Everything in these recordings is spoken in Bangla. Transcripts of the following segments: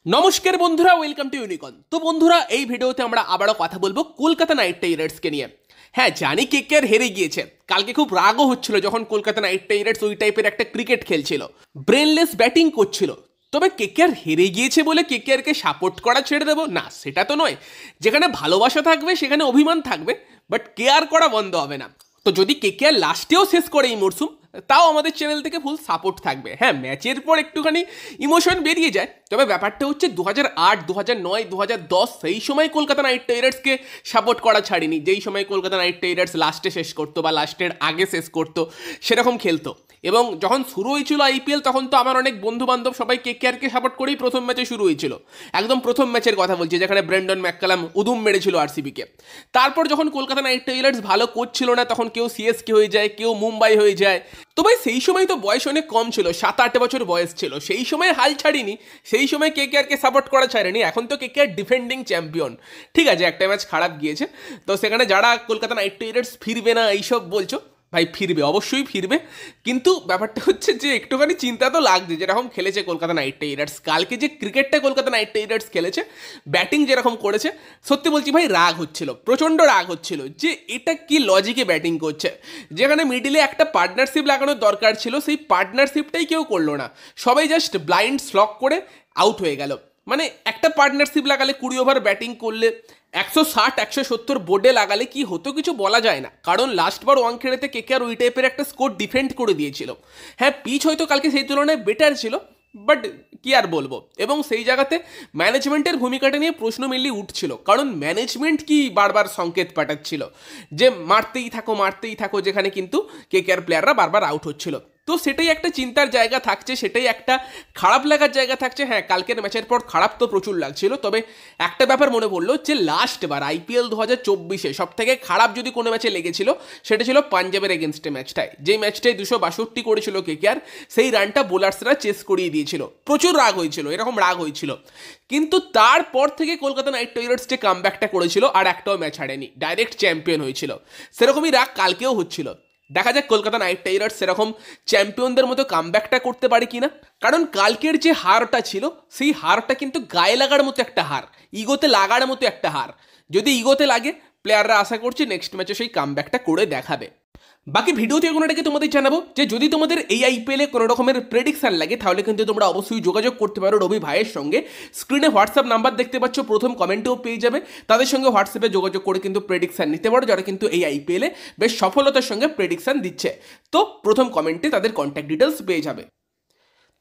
নমস্কার বন্ধুরা, ওয়েলকাম টু ইউনিকর্ন। তো বন্ধুরা, এই ভিডিওতে আমরা আবারও কথা বলবো কলকাতা নাইট রাইডার্সকে নিয়ে। হ্যাঁ, জানি কেকেআর হেরে গিয়েছে, কালকে খুব রাগও হচ্ছিল যখন কলকাতা নাইট রাইডার্স ওই টাইপের একটা ক্রিকেট খেলছিল, ব্রেনলেস ব্যাটিং করছিল। তবে কেকেআর হেরে গিয়েছে বলে কেকেআরকে সাপোর্ট করা ছেড়ে দেবো না, সেটা তো নয়। যেখানে ভালোবাসা থাকবে সেখানে অভিমান থাকবে, বাট কেয়ার করা বন্ধ হবে না। তো যদি কেকেআর লাস্টেও শেষ করে এই মরশুম, তাও আমাদের চ্যানেল থেকে ফুল সাপোর্ট থাকবে। হ্যাঁ, ম্যাচের পর একটুখানি ইমোশন বেরিয়ে যায়, তবে ব্যাপারটা হচ্ছে 2008, 2009, 2010 সেই সময় কলকাতা নাইট রাইডার্সকে সাপোর্ট করা ছাড়িনি, যেই সময় কলকাতা নাইট রাইডার্স লাস্টে শেষ করতো বা লাস্টের আগে শেষ করতো, সেরকম খেলতো। এবং যখন শুরু হয়েছিল আইপিএল, তখন তো আমার অনেক বন্ধু বান্ধব সবাই কেকেআরকে সাপোর্ট করেই প্রথম ম্যাচে শুরু হয়েছিল। একদম প্রথম ম্যাচের কথা বলছি, যেখানে ব্রেন্ডন ম্যাককালাম উদুম মেরেছিল আরসিবিকে। তারপর যখন কলকাতা নাইট রাইডার্স ভালো কোচ ছিল না, তখন কেউ সিএসকে হয়ে যায়, কেউ মুম্বাই হয়ে যায়। তো ভাই, সেই সময় তো বয়স অনেক কম ছিল, 7-8 বছর বয়স ছিল, সেই সময় হাল ছাড়িনি, সেই সময় কেকেআরকে সাপোর্ট করা ছাড়েনি। এখন তো কেকেআর ডিফেন্ডিং চ্যাম্পিয়ন, ঠিক আছে, একটা ম্যাচ খারাপ গিয়েছে, তো সেখানে যারা কলকাতা নাইট রাইডার্স ফিরবে না এইসব বলছো, ভাই ফিরবে, অবশ্যই ফিরবে। কিন্তু ব্যাপারটা হচ্ছে যে একটুখানি চিন্তা তো লাগছে, যেরকম খেলেছে কলকাতা নাইট রাইডার্স কালকে, যে ক্রিকেটটা কলকাতা নাইট রাইডার্স খেলেছে, ব্যাটিং যেরকম করেছে, সত্যি বলছি ভাই রাগ হচ্ছিল, প্রচণ্ড রাগ হচ্ছিল যে এটা কি লজিকে ব্যাটিং করছে। যেখানে মিডিলে একটা পার্টনারশিপ লাগানোর দরকার ছিল, সেই পার্টনারশিপটাই কেউ করলো না, সবাই জাস্ট ব্লাইন্ড স্লক করে আউট হয়ে গেল। মানে একটা পার্টনারশিপ লাগালে 20 ওভার ব্যাটিং করলে 160, 170 বোর্ডে লাগালে কি হতো কিছু বলা যায় না, কারণ লাস্টবার ওয়াংখেড়েতে কেকেআর ওই টাইপের একটা স্কোর ডিফেন্ড করে দিয়েছিল। হ্যাঁ, পিচ হয়তো কালকে সেই তুলনায় বেটার ছিল, বাট কি আর বলবো। এবং সেই জায়গাতে ম্যানেজমেন্টের ভূমিকাটা নিয়ে প্রশ্ন মেনলি উঠছিল, কারণ ম্যানেজমেন্ট কি বারবার সংকেত পাঠাচ্ছিল যে মারতেই থাকো মারতেই থাকো, যেখানে কিন্তু কেকেআর প্লেয়াররা বারবার আউট হচ্ছিল। তো সেটাই একটা চিন্তার জায়গা থাকছে, সেটাই একটা খারাপ লাগার জায়গা থাকছে। হ্যাঁ, কালকের ম্যাচের পর খারাপ তো প্রচুর লাগছিল, তবে একটা ব্যাপার মনে পড়লো যে লাস্ট বার আইপিএল 2024-এ সব থেকে খারাপ যদি কোনো ম্যাচে লেগেছিল, সেটা ছিল পাঞ্জাবের এগেনস্টে ম্যাচটায়, যেই ম্যাচটায় 262 করেছিল কেকেআর, সেই রানটা বোলার্সরা চেস করিয়ে দিয়েছিল, প্রচুর রাগ হয়েছিল, এরকম রাগ হয়েছিল। কিন্তু তারপর থেকে কলকাতা নাইট রাইডার্স যে কামব্যাকটা করেছিল আর একটাও ম্যাচ হারেনি, ডাইরেক্ট চ্যাম্পিয়ন হয়েছিল, সেরকমই রাগ কালকেও হচ্ছিল। দেখা যাক কলকাতা নাইট রাইডার্স সেরকম চ্যাম্পিয়নদের মতো কামব্যাকটা করতে পারে কিনা, কারণ কালকের যে হারটা ছিল, সেই হারটা কিন্তু গায়ে লাগার মতো একটা হার, ইগোতে লাগার মতো একটা হার। যদি ইগোতে লাগে, প্লেয়াররা আশা করছি নেক্সট ম্যাচে সেই কামব্যাকটা করে দেখাবে। বাকি ভিডিওতে কোনোটাকে তোমাদের জানাবো যে যদি তোমাদের এই আইপিএলে কোনো রকমের প্রেডিকশন লাগে, তাহলে কিন্তু তোমরা অবশ্যই যোগাযোগ করতে পারো রবি ভাইয়ের সঙ্গে। স্ক্রিনে হোয়াটসঅ্যাপ নাম্বার দেখতে পাচ্ছ, প্রথম কমেন্টেও পেয়ে যাবে, তাদের সঙ্গে হোয়াটসঅ্যাপে যোগাযোগ করে কিন্তু প্রেডিকশন নিতে পারো, যারা কিন্তু এই আইপিএলে বেশ সফলতার সঙ্গে প্রেডিকশন দিচ্ছে। তো প্রথম কমেন্টে তাদের কন্ট্যাক্ট ডিটেলস পেয়ে যাবে।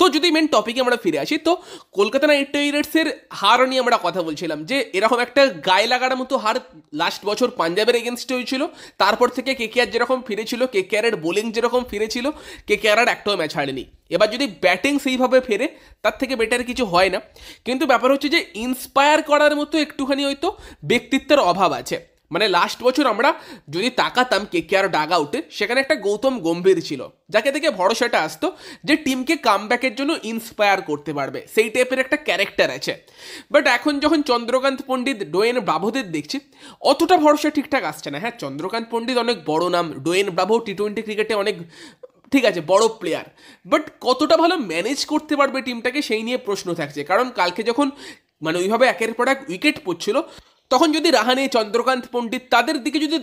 তো যদি মেন টপিকে আমরা ফিরে আসি, তো কলকাতা নাইট রাইডার্সের হার নিয়ে আমরা কথা বলছিলাম যে এরকম একটা গায়ে লাগার মতো হার লাস্ট বছর পাঞ্জাবের এগেনস্টে হয়েছিল। তারপর থেকে কেকেআর যেরকম ফিরেছিল, কেকেআরের বোলিং যেরকম ফিরেছিল, কেকেআর আর একটাও ম্যাচ হারেনি। এবার যদি ব্যাটিং সেইভাবে ফেরে, তার থেকে বেটার কিছু হয় না। কিন্তু ব্যাপার হচ্ছে যে ইন্সপায়ার করার মতো একটুখানি হয়তো ব্যক্তিত্বের অভাব আছে। মানে লাস্ট বছর আমরা যদি তাকাতাম কেকেআর ডাগ আউটে, সেখানে একটা গৌতম গম্ভীর ছিল, যাকে থেকে ভরসাটা আসতো যে টিমকে কামব্যাকের জন্য ইন্সপায়ার করতে পারবে, সেই টাইপের একটা ক্যারেক্টার আছে। বাট এখন যখন চন্দ্রকান্ত পণ্ডিত, ডোয়েন ব্রাভোদের দেখছি, অতটা ভরসা ঠিকঠাক আসছে না। হ্যাঁ, চন্দ্রকান্ত পণ্ডিত অনেক বড় নাম, ডোয়েন ব্রাভো টি-20 ক্রিকেটে অনেক, ঠিক আছে, বড় প্লেয়ার, বাট কতটা ভালো ম্যানেজ করতে পারবে টিমটাকে, সেই নিয়ে প্রশ্ন থাকছে। কারণ কালকে যখন মানে ওইভাবে একের পর এক উইকেট পড়ছিল, তখন যদি রাহানে, চন্দ্রকান্ত পণ্ডিত তাদের দিকে যদি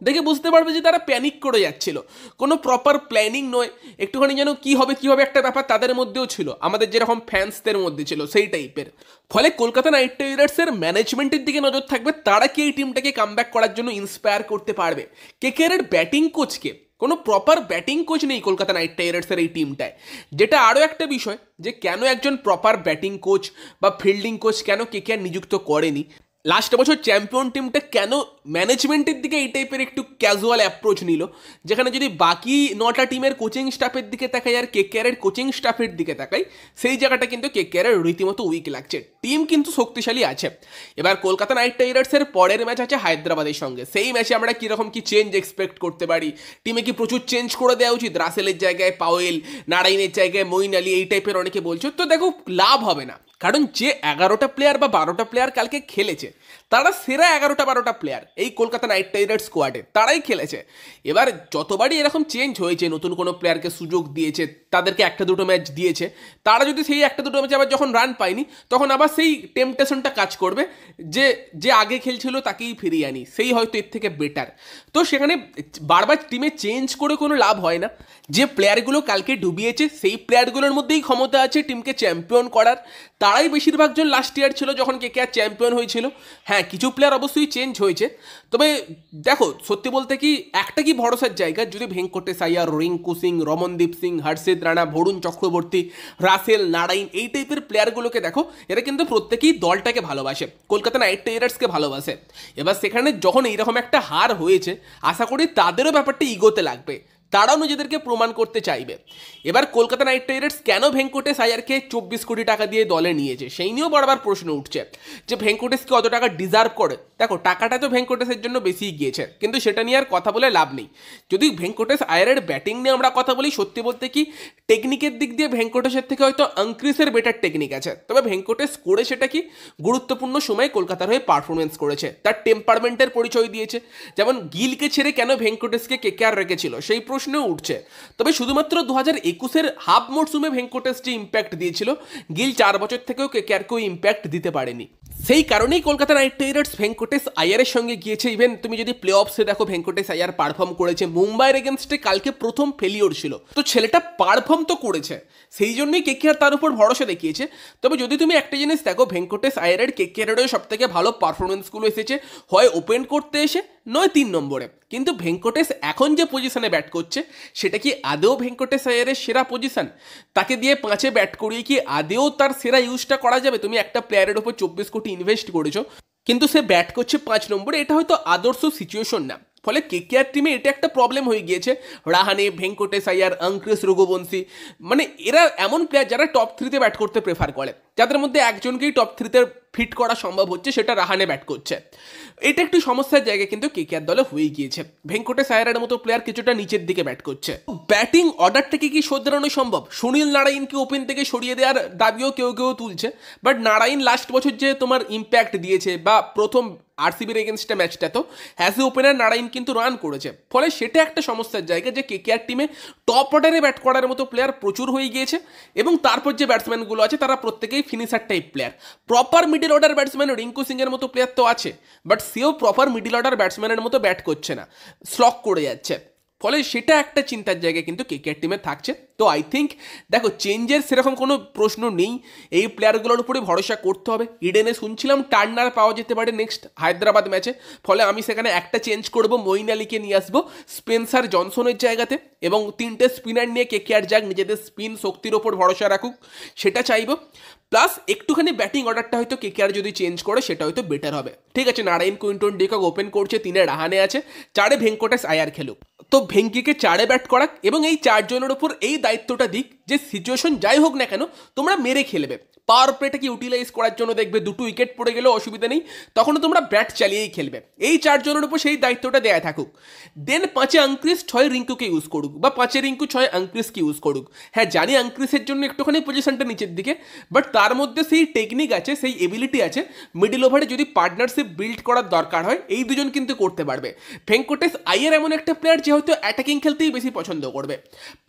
দেখে বুঝতে পারবে যে তারা প্যানিক করে যাচ্ছিল, কোনো প্রপার প্ল্যানিং নয়, একটুখানি যেন কী হবে একটা ব্যাপার তাদের মধ্যেও ছিল, আমাদের যেরকম ফ্যান্সদের মধ্যে ছিল সেই টাইপের। ফলে কলকাতা নাইট রাইডার্সের ম্যানেজমেন্টের দিকে নজর থাকবে, তারা কি এই টিমটাকে কামব্যাক করার জন্য ইন্সপায়ার করতে পারবে। কেকেআরের ব্যাটিং কোচকে, কোনো প্রপার ব্যাটিং কোচ নেই কলকাতা নাইট রাইডার্সের এই টিমটায়, যেটা আরও একটা বিষয় যে কেন একজন প্রপার ব্যাটিং কোচ বা ফিল্ডিং কোচ কেন কেকেআর নিযুক্ত করেনি। লাস্ট বছর চ্যাম্পিয়ন টিমটা কেন ম্যানেজমেন্টের দিকে এই টাইপের একটু ক্যাজুয়াল অ্যাপ্রোচ নিল, যেখানে যদি বাকি 9টা টিমের কোচিং স্টাফের দিকে তাকাই আর কেকেআরের কোচিং স্টাফের দিকে তাকাই, সেই জায়গাটা কিন্তু কেকেআরের রীতিমতো উইক লাগছে। টিম কিন্তু শক্তিশালী আছে। এবার কলকাতা নাইট রাইডার্সের পরের ম্যাচ আছে হায়দ্রাবাদের সঙ্গে, সেই ম্যাচে আমরা কীরকম কি চেঞ্জ এক্সপেক্ট করতে পারি, টিমে কি প্রচুর চেঞ্জ করে দেওয়া উচিত, রাসেলের জায়গায় পাওয়েল, নারাইনের জায়গায় মঈন আলী, এই টাইপের অনেকে বলছো। তো দেখো, লাভ হবে না, কারণ যে 11টা প্লেয়ার বা 12টা প্লেয়ার কালকে খেলেছে তারা সেরা 11টা 12টা প্লেয়ার এই কলকাতা নাইট রাইডার্স স্কোয়াডে তারাই খেলেছে। এবার যতবারই এরকম চেঞ্জ হয়েছে, নতুন কোনো প্লেয়ারকে সুযোগ দিয়েছে, তাদেরকে একটা দুটো ম্যাচ দিয়েছে, তারা যদি সেই একটা দুটো ম্যাচে আবার যখন রান পায়নি তখন আবার সেই টেম্পটেশনটা কাজ করবে যে যে আগে খেলছিল তাকেই ফিরিয়ে আনি, সেই হয়তো এর থেকে বেটার। তো সেখানে বারবার টিমে চেঞ্জ করে কোনো লাভ হয় না। যে প্লেয়ারগুলো কালকে ডুবিয়েছে সেই প্লেয়ারগুলোর মধ্যেই ক্ষমতা আছে টিমকে চ্যাম্পিয়ন করার। তারাই বেশিরভাগজন লাস্ট ইয়ার ছিল যখন কেকেআর চ্যাম্পিয়ন হয়েছিল। হ্যাঁ, কিছু প্লেয়ার অবশ্যই চেঞ্জ হয়েছে, তবে দেখো সত্যি বলতে কি একটা কি ভরসার জায়গা, যদি ভেঙ্কটেশ আইয়ার, রিঙ্কু সিং, রমনদীপ সিং, হর্ষিত রানা, বরুণ চক্রবর্তী, রাসেল, নারাইন, এই টাইপের প্লেয়ারগুলোকে দেখো, এরা কিন্তু প্রত্যেকেই দলটাকে ভালোবাসে, কলকাতা নাইট রাইডার্সকে ভালোবাসে। এবার সেখানে যখন এইরকম একটা হার হয়েছে, আশা করি তাদেরও ব্যাপারটা ইগোতে লাগবে, তারাও নিজেদেরকে প্রমাণ করতে চাইবে। এবার কলকাতা নাইট রাইডার্স কেন ভেঙ্কটেশ আয়ারকে 24 কোটি টাকা দিয়ে দলে নিয়েছে সেই নিয়েও বারবার প্রশ্ন উঠছে যে ভেঙ্কটেশকে অত টাকা ডিজার্ভ করে। দেখো টাকাটা তো ভেঙ্কটেশের জন্য বেশি গিয়েছে, কিন্তু সেটা নিয়ে আর কথা বলে লাভ নেই। যদি ভেঙ্কটেশ আয়ারের ব্যাটিং নিয়ে আমরা কথা বলি, সত্যি বলতে কি টেকনিকের দিক দিয়ে ভেঙ্কটেশের থেকে হয়তো অঙ্ক্রিসের বেটার টেকনিক আছে, তবে ভেঙ্কটেশ করে সেটা কি গুরুত্বপূর্ণ সময়ে কলকাতার হয়ে পারফরমেন্স করেছে, তার টেম্পারমেন্টের পরিচয় দিয়েছে। যেমন গিলকে ছেড়ে কেন ভেঙ্কটেশকে কেকেআর রেখেছিল সেই প্রশ্নও উঠছে। তবে শুধুমাত্র 2021-এর হাফ মরসুমে ভেঙ্কটেশ যে ইম্প্যাক্ট দিয়েছিল, গিল 4 বছর থেকেও কেকেআরকেও ইম্প্যাক্ট দিতে পারেনি। সেই কারণেই কলকাতা নাইট রাইডার্স ভেঙ্কটেশ আয়ারের সঙ্গে গিয়েছে। ইভেন তুমি যদি প্লে অফসে দেখো ভেঙ্কটেশ আয়ার পারফর্ম করেছে, মুম্বাইয়ের এগেনস্টে কালকে প্রথম ফেলিওর ছিল, তো ছেলেটা পারফর্ম তো করেছে, সেই জন্যই কেকেআর তার উপর ভরসা দেখিয়েছে। তবে যদি তুমি একটা জিনিস দেখো, ভেঙ্কটেশ আয়ারের কেকেআরেরও সব থেকে ভালো পারফরমেন্সগুলো এসেছে হয় ওপেন করতে এসে, নয় 3 নম্বরে। কিন্তু ভেঙ্কটেশ এখন যে পজিশনে ব্যাট করছে সেটা কি আদেও ভেঙ্কটেশ আয়ারের সেরা পজিশন? তাকে দিয়ে 5-এ ব্যাট করিয়ে কি আদেও তার সেরা ইউজটা করা যাবে? তুমি একটা প্লেয়ারের ওপর 24 কোটি ইনভেস্ট করেছো, কিন্তু সে ব্যাট করছে 5 নম্বরে, এটা হয়তো আদর্শ সিচুয়েশন না। ফলে কেকেআর টিমে এটা একটা প্রবলেম হয়ে গিয়েছে। রাহানে, ভেঙ্কটেশ আয়ার, অঙ্ক্রিস রঘুবংশী, মানে এরা এমন প্লেয়ার যারা টপ 3-তে ব্যাট করতে প্রেফার করে, যাদের মধ্যে একজনকেই টপ 3-তে ফিট করা সম্ভব হচ্ছে, সেটা রাহানে ব্যাট করছে। এটা একটু সমস্যার জায়গা কিন্তু কেকেআর দলে হয়ে গিয়েছে। ভেঙ্কটেশ আয়ারের মতো প্লেয়ার কিছুটা নিচের দিকে ব্যাট করছে। ব্যাটিং অর্ডারটাকে কি শোধরানো সম্ভব? সুনীল নারাইনকে ওপেন থেকে সরিয়ে দেওয়ার দাবিও কেউ কেউ তুলছে, বাট নারাইন লাস্ট বছর যে তোমার ইম্প্যাক্ট দিয়েছে, বা প্রথম আরসিবির এগেনস্টে ম্যাচটা তো অ্যাজ এ ওপেনার নারাইন কিন্তু রান করেছে। ফলে সেটা একটা সমস্যার জায়গা যে কেকেআর টিমে টপ অর্ডারে ব্যাট করার মতো প্লেয়ার প্রচুর হয়ে গিয়েছে, এবং তারপর যে ব্যাটসম্যানগুলো আছে তারা প্রত্যেকেই finisher type player. Proper middle order batsman Rinku সিংয়ের মতো প্লেয়ার তো আছে, বাট সেও প্রপার মিডল অর্ডার ব্যাটসম্যানের মতো ব্যাট করছে না, স্লক করে যাচ্ছে। ফলে সেটা একটা চিন্তার জায়গা কিন্তু কেকেআর টিমে থাকছে। তো আই থিঙ্ক দেখো চেঞ্জের সেরকম কোনো প্রশ্ন নেই, এই প্লেয়ারগুলোর উপরে ভরসা করতে হবে। ইডেনে শুনছিলাম টার্নার পাওয়া যেতে পারে নেক্সট হায়দ্রাবাদ ম্যাচে, ফলে আমি সেখানে একটা চেঞ্জ করব, মঈন আলীকে নিয়ে আসবো স্পেন্সার জনসনের জায়গাতে, এবং 3টে স্পিনার নিয়ে কেকেআর যাক, নিজেদের স্পিন শক্তির ওপর ভরসা রাখুক, সেটা চাইবো। প্লাস একটুখানি ব্যাটিং অর্ডারটা হয়তো কেকেআর যদি চেঞ্জ করে সেটা হয়তো বেটার হবে। ঠিক আছে, নারায়ণ কুইন্টন ডিকক ওপেন করছে, 3-এ রাহানে আছে, 4-এ ভেঙ্কটেশ আয়ার খেলুক, তো ভেঙ্কিকে 4-এ ব্যাট করাক, এবং এই 4 জনের ওপর এই দায়িত্বটা দিক যে সিচুয়েশন যাই হোক না কেন তোমরা মেরে খেলবে। পাওয়ার প্লেটাকে ইউটিলাইজ করার জন্য দেখবে 2টো উইকেট পড়ে গেলেও অসুবিধা নেই, তখনও তোমরা ব্যাট চালিয়েই খেলবে। এই 4 জনের উপর সেই দায়িত্বটা দেয়া থাকুক। দেন 5-এ অঙ্ক্রিস, 6-এ রিঙ্কুকে ইউজ করুক, বা 5-এ রিঙ্কু, 6-এ অঙ্ক্রিসকে ইউজ করুক। হ্যাঁ জানি অঙ্ক্রিসের জন্য একটুখানি পজিশনটা নিচের দিকে, বাট তার মধ্যে সেই টেকনিক আছে, সেই এবিলিটি আছে, মিডল ওভারে যদি পার্টনারশিপ বিল্ড করার দরকার হয় এই দুজন কিন্তু করতে পারবে। ভেঙ্কটেশ আয়ার এমন একটা প্লেয়ার যে হয়তো অ্যাটাকিং খেলতেই বেশি পছন্দ করবে,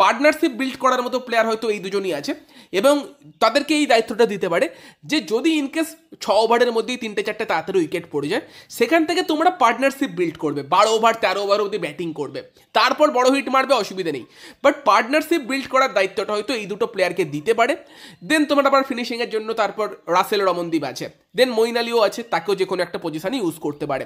পার্টনারশিপ বিল্ড করার মতো প্লেয়ার হয়তো এই দুজনই আছে, এবং তাদেরকে এই দায়িত্বটা দিতে পারে যে যদি ইনকেস 6 ওভারের মধ্যেই 3-4টে তাড়াতাড়ি উইকেট পড়ে যায়, সেখান থেকে তোমরা পার্টনারশিপ বিল্ড করবে, 12 ওভার 13 ওভার অবধি ব্যাটিং করবে, তারপর বড় হিট মারবে, অসুবিধা নেই। বাট পার্টনারশিপ বিল্ড করার দায়িত্বটা হয়তো এই দুটো প্লেয়ারকে দিতে পারে। দেন তোমার আবার ফিনিশিংয়ের জন্য তারপর রাসেল, রমনদীপ আছে, দেন মঈন আলীও আছে, তাকেও যে কোনো একটা পজিশনে ইউজ করতে পারে।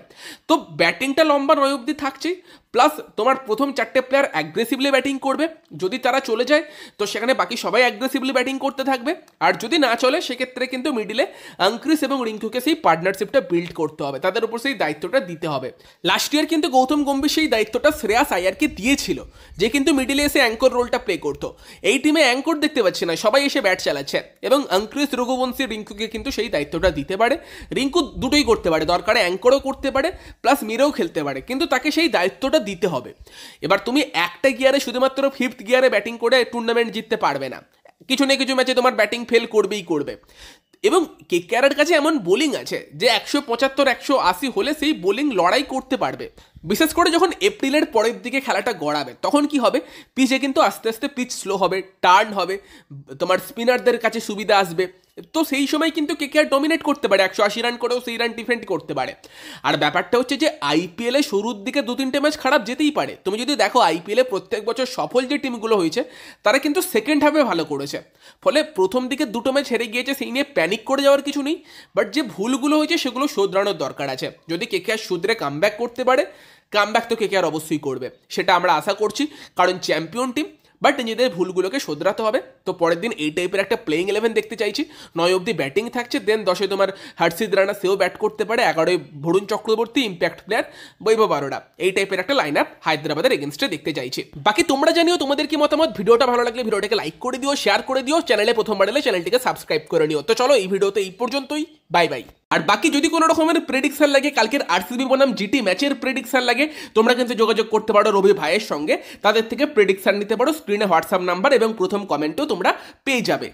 তো ব্যাটিংটা লম্বা 9 অবধি থাকছেই, প্লাস তোমার প্রথম 4টে প্লেয়ার অ্যাগ্রেসিভলি ব্যাটিং করবে, যদি তারা চলে যায় তো সেখানে বাকি সবাই অ্যাগ্রেসিভলি ব্যাটিং করতে থাকবে, আর যদি না চলে সেক্ষেত্রে কিন্তু মিডিলে অঙ্ক্রিস এবং রিঙ্কুকে সেই পার্টনারশিপটা বিল্ড করতে হবে, তাদের উপর সেই দায়িত্বটা দিতে হবে। লাস্ট ইয়ার কিন্তু গৌতম গম্ভীর সেই দায়িত্বটা শ্রেয়াস আয়ারকে দিয়েছিল, যে কিন্তু মিডিলে এসে অ্যাঙ্কর রোলটা প্লে করতো। এই টিমে অ্যাঙ্কর দেখতে পাচ্ছি না, সবাই এসে ব্যাট চালাচ্ছে, এবং অঙ্ক্রিস, রঘুবংশী, রিঙ্কুকে কিন্তু সেই দায়িত্বটা দিতে পারে। রিঙ্কু দুটোই করতে পারে, দরকারে অ্যাঙ্করও করতে পারে, প্লাস মিরেও খেলতে পারে, কিন্তু তাকে সেই দায়িত্বটা দিতে হবে। এবার তুমি একটা গিয়ারে শুধুমাত্র 5th গিয়ারে ব্যাটিং করে টুর্নামেন্ট জিততে পারবে না, কিছু না কিছু ম্যাচে তোমার ব্যাটিং ফেল করবেই করবে। এবং কেকেআরের কাছে এমন বোলিং আছে যে 175 180 হলে সেই বোলিং লড়াই করতে পারবে। বিশেষ করে যখন এপ্রিলের পরের দিকে খেলাটা গড়াবে তখন কি হবে, পিচে কিন্তু আস্তে আস্তে পিচ স্লো হবে, টার্ন হবে, তোমার স্পিনারদের কাছে সুবিধা আসবে। তো সেই সময় কিন্তু কেকেআর ডমিনেট করতে পারে, 180 রান করেও সেই রান ডিফেন্ড করতে পারে। আর ব্যাপারটা হচ্ছে যে আইপিএলে শুরুর দিকে 2-3টে ম্যাচ খারাপ যেতেই পারে। তুমি যদি দেখো আইপিএলে প্রত্যেক বছর সফল যে টিমগুলো হয়েছে তারা কিন্তু সেকেন্ড হাফে ভালো করেছে, ফলে প্রথম দিকে 2টো ম্যাচ হেরে গিয়েছে সেই নিয়ে প্যানিক করে যাওয়ার কিছু নেই। বাট যে ভুলগুলো হয়েছে সেগুলো শোধরানোর দরকার আছে। যদি কেকেআর শুধরে কামব্যাক করতে পারে, কামব্যাক তো কেকেআর অবশ্যই করবে, সেটা আমরা আশা করছি, কারণ চ্যাম্পিয়ন টিম। বাট নিজেদের ভুলগুলোকে শোধরাতে হবে। তো পরের দিন এই টাইপের একটা প্লেইং 11 দেখতে চাইছি। 9 অব্দি ব্যাটিং থাকছে, দেন 10-এ তোমার হর্ষিত রানা, সেও ব্যাট করতে পারে, 11-এ বরুণ চক্রবর্তী ইম্প্যাক্ট প্লেয়ার, বৈভব আরোরা, এই টাইপের একটা লাইন আপ হায়দ্রাবাদের এগেনস্টে দেখতে চাইছি। বাকি তোমরা জানিও তোমাদের কি মতামত। ভিডিওটা ভালো লাগলে ভিডিওটাকে লাইক করে দিও, শেয়ার করে দিও, চ্যানেলে প্রথমবার এলে চ্যানেলটিকে সাবস্ক্রাইব করে নিও। তো চলো এই ভিডিওতে এই পর্যন্তই, বাই বাই। আর বাকি যদি কোনো রকমের প্রেডিকশন লাগে, কালকের আরসিবি বনাম জিটি ম্যাচের প্রেডিকশন লাগে, তোমরা কিন্তু যোগাযোগ করতে পারো রবি ভাইয়ের সঙ্গে, তাদের থেকে প্রেডিকশন নিতে পারো। স্ক্রিনে হোয়াটসঅ্যাপ নাম্বার এবং প্রথম কমেন্টও তোমরা পেয়ে যাবে।